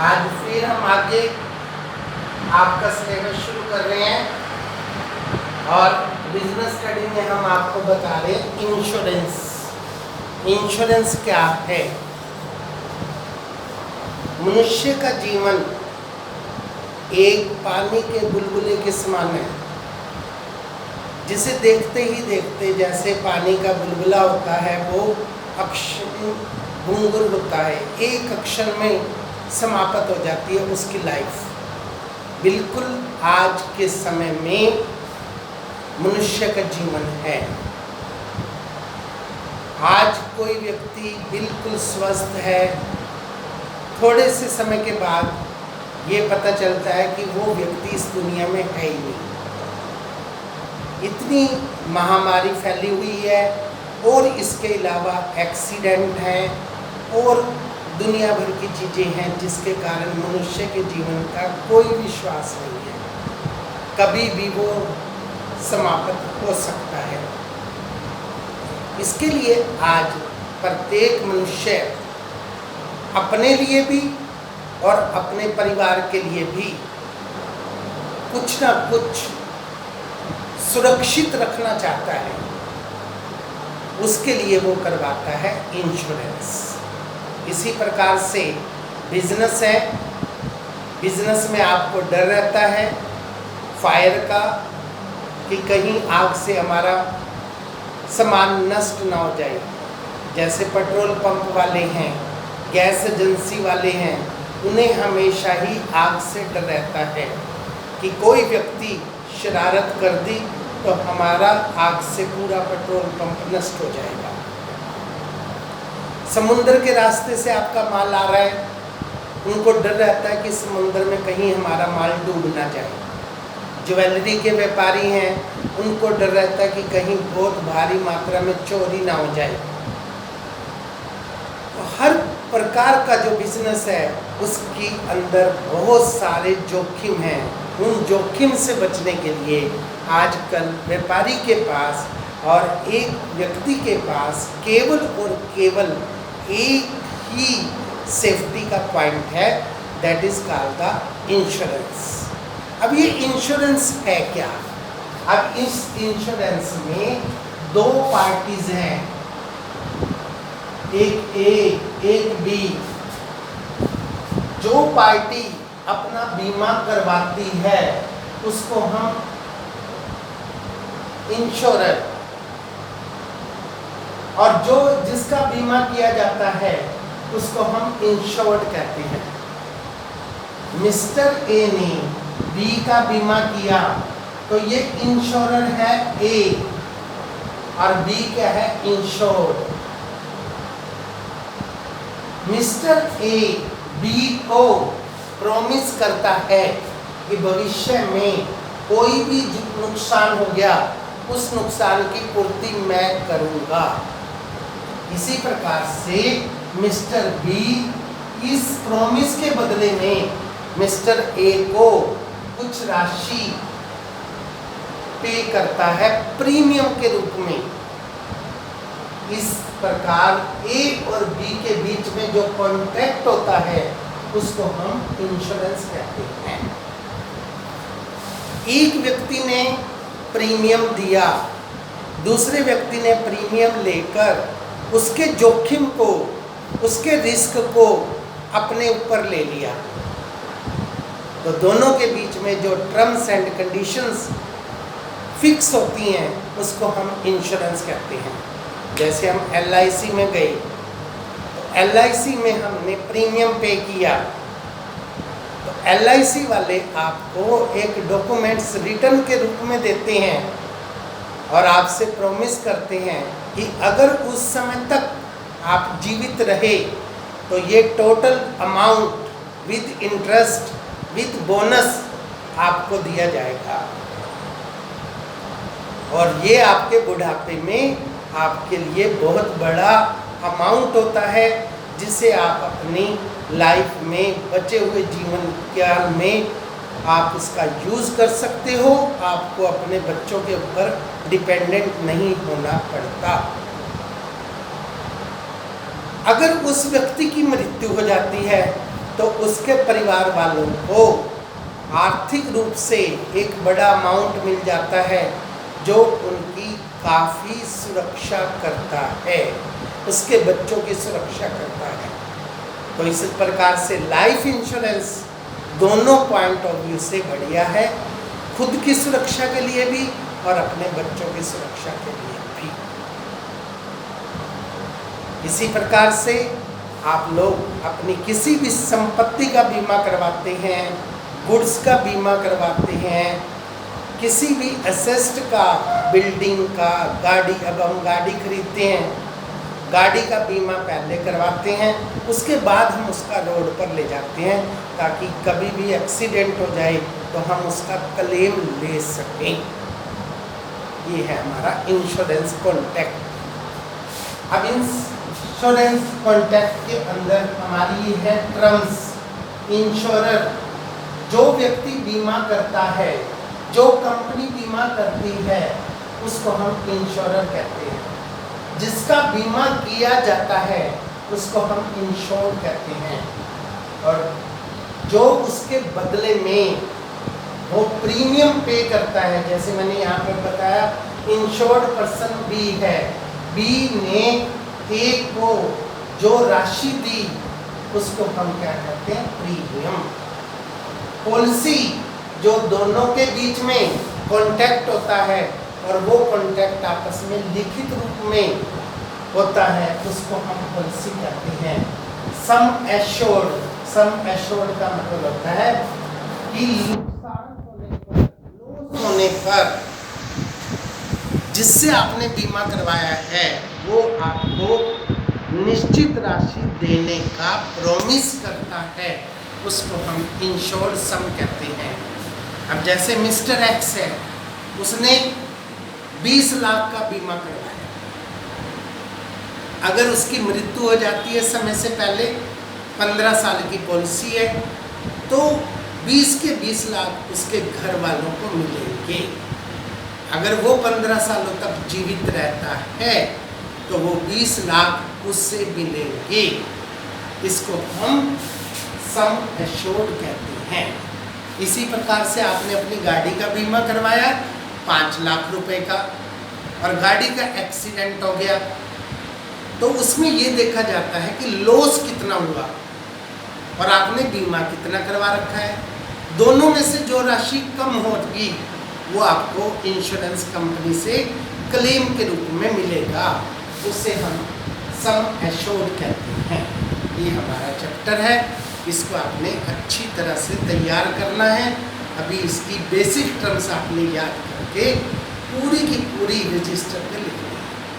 आज फिर हम आगे आपका सिलेबस शुरू कर रहे हैं और बिजनेस स्टडी में हम आपको बता रहे हैं इंश्योरेंस। इंश्योरेंस क्या है? मनुष्य का जीवन एक पानी के बुलबुले के समान है, जिसे देखते ही देखते जैसे पानी का बुलबुला होता है वो अक्षर भंगुर होता है, एक अक्षर में समाप्त हो जाती है उसकी लाइफ। बिल्कुल आज के समय में मनुष्य का जीवन है। आज कोई व्यक्ति बिल्कुल स्वस्थ है, थोड़े से समय के बाद ये पता चलता है कि वो व्यक्ति इस दुनिया में है ही नहीं। इतनी महामारी फैली हुई है और इसके अलावा एक्सीडेंट हैं और दुनिया भर की चीज़ें हैं जिसके कारण मनुष्य के जीवन का कोई विश्वास नहीं है, कभी भी वो समाप्त हो सकता है। इसके लिए आज प्रत्येक मनुष्य अपने लिए भी और अपने परिवार के लिए भी कुछ ना कुछ सुरक्षित रखना चाहता है, उसके लिए वो करवाता है इंश्योरेंस। इसी प्रकार से बिजनेस है, बिजनेस में आपको डर रहता है फायर का कि कहीं आग से हमारा सामान नष्ट ना हो जाए। जैसे पेट्रोल पंप वाले हैं, गैस एजेंसी वाले हैं, उन्हें हमेशा ही आग से डर रहता है कि कोई व्यक्ति शरारत कर दी तो हमारा आग से पूरा पेट्रोल पंप नष्ट हो जाएगा। समुद्र के रास्ते से आपका माल आ रहा है, उनको डर रहता है कि समुद्र में कहीं हमारा माल डूब ना जाए। ज्वेलरी के व्यापारी हैं, उनको डर रहता है कि कहीं बहुत भारी मात्रा में चोरी ना हो जाए। तो हर प्रकार का जो बिजनेस है उसके अंदर बहुत सारे जोखिम हैं। उन जोखिम से बचने के लिए आजकल व्यापारी के पास और एक व्यक्ति के पास केवल और केवल एक ही सेफ्टी का पॉइंट है, that is called the insurance. अब ये इंश्योरेंस है क्या? अब इस इंश्योरेंस में दो पार्टीज हैं, एक ए एक बी। जो पार्टी अपना बीमा करवाती है उसको हम इंश्योरर, और जो जिसका बीमा किया जाता है उसको हम इंश्योर्ड कहते हैं। मिस्टर ए ने बी का बीमा किया तो ये इंश्योरर है ए और बी क्या है? इंश्योर्ड। मिस्टर ए बी को प्रॉमिस करता है कि भविष्य में कोई भी नुकसान हो गया उस नुकसान की पूर्ति मैं करूंगा। इसी प्रकार से मिस्टर बी इस प्रॉमिस के बदले में मिस्टर ए को कुछ राशि पे करता है प्रीमियम के रूप में। इस प्रकार ए और बी के बीच में जो कॉन्ट्रैक्ट होता है उसको हम इंश्योरेंस कहते हैं। एक व्यक्ति ने प्रीमियम दिया, दूसरे व्यक्ति ने प्रीमियम लेकर उसके जोखिम को, उसके रिस्क को अपने ऊपर ले लिया, तो दोनों के बीच में जो टर्म्स एंड कंडीशंस फिक्स होती हैं उसको हम इंश्योरेंस कहते हैं। जैसे हम LIC में गए तो LIC में हमने प्रीमियम पे किया तो LIC वाले आपको एक डॉक्यूमेंट्स रिटर्न के रूप में देते हैं और आपसे प्रॉमिस करते हैं कि अगर उस समय तक आप जीवित रहे तो ये total amount with interest with bonus आपको दिया जाएगा और ये आपके बुढ़ापे में आपके लिए बहुत बड़ा अमाउंट होता है जिसे आप अपनी लाइफ में बचे हुए जीवन काल में आप उसका यूज़ कर सकते हो। आपको अपने बच्चों के ऊपर डिपेंडेंट नहीं होना पड़ता। अगर उस व्यक्ति की मृत्यु हो जाती है तो उसके परिवार वालों को आर्थिक रूप से एक बड़ा अमाउंट मिल जाता है जो उनकी काफ़ी सुरक्षा करता है, उसके बच्चों की सुरक्षा करता है। तो इस प्रकार से लाइफ इंश्योरेंस दोनों पॉइंट ऑफ व्यू से बढ़िया है, खुद की सुरक्षा के लिए भी और अपने बच्चों की सुरक्षा के लिए भी। इसी प्रकार से आप लोग अपनी किसी भी संपत्ति का बीमा करवाते हैं, गुड्स का बीमा करवाते हैं, किसी भी एसेट का, बिल्डिंग का, गाड़ी, अब हम गाड़ी खरीदते हैं, गाड़ी का बीमा पहले करवाते हैं, उसके बाद हम उसका रोड पर ले जाते हैं ताकि कभी भी एक्सीडेंट हो जाए तो हम उसका क्लेम ले सकें। ये है हमारा इंश्योरेंस कॉन्ट्रैक्ट। अब इंश्योरेंस कॉन्ट्रैक्ट के अंदर हमारी ये है टर्म्स। इंश्योरर, जो व्यक्ति बीमा करता है, जो कंपनी बीमा करती है, उसको हम इंश्योरर कहते हैं। जिसका बीमा किया जाता है उसको हम इंश्योर कहते हैं, और जो उसके बदले में वो प्रीमियम पे करता है, जैसे मैंने यहाँ पर बताया इंश्योर्ड पर्सन बी है, बी ने ए को जो राशि दी उसको हम क्या कहते हैं, प्रीमियम। पॉलिसी, जो दोनों के बीच में कॉन्ट्रैक्ट होता है और वो कॉन्ट्रैक्ट आपस में लिखित रूप में होता है, उसको हम पॉलिसी कहते हैं। सम एश्योर्ड, सम एश्योर्ड का मतलब होता है कि नुकसान होने पर, लॉस होने पर जिससे आपने बीमा करवाया है वो आपको निश्चित राशि देने का प्रॉमिस करता है, उसको हम इंश्योर्ड सम कहते हैं। अब जैसे मिस्टर एक्स है, उसने 20 लाख का बीमा करवाया, अगर उसकी मृत्यु हो जाती है समय से पहले, 15 साल की पॉलिसी है, तो 20 के 20 लाख उसके घर वालों को मिलेंगे। अगर वो 15 सालों तक जीवित रहता है तो वो 20 लाख उससे मिलेंगे। इसको हम सम एश्योर्ड कहते हैं। इसी प्रकार से आपने अपनी गाड़ी का बीमा करवाया 5 लाख रुपए का, और गाड़ी का एक्सीडेंट हो गया, तो उसमें ये देखा जाता है कि लॉस कितना हुआ और आपने बीमा कितना करवा रखा है। दोनों में से जो राशि कम होगी वो आपको इंश्योरेंस कंपनी से क्लेम के रूप में मिलेगा, उसे हम सम एश्योर्ड कहते हैं। ये हमारा चैप्टर है, इसको आपने अच्छी तरह से तैयार करना है। अभी इसकी बेसिक टर्म्स आपने याद करके पूरी की पूरी रजिस्टर पे लिखनी है।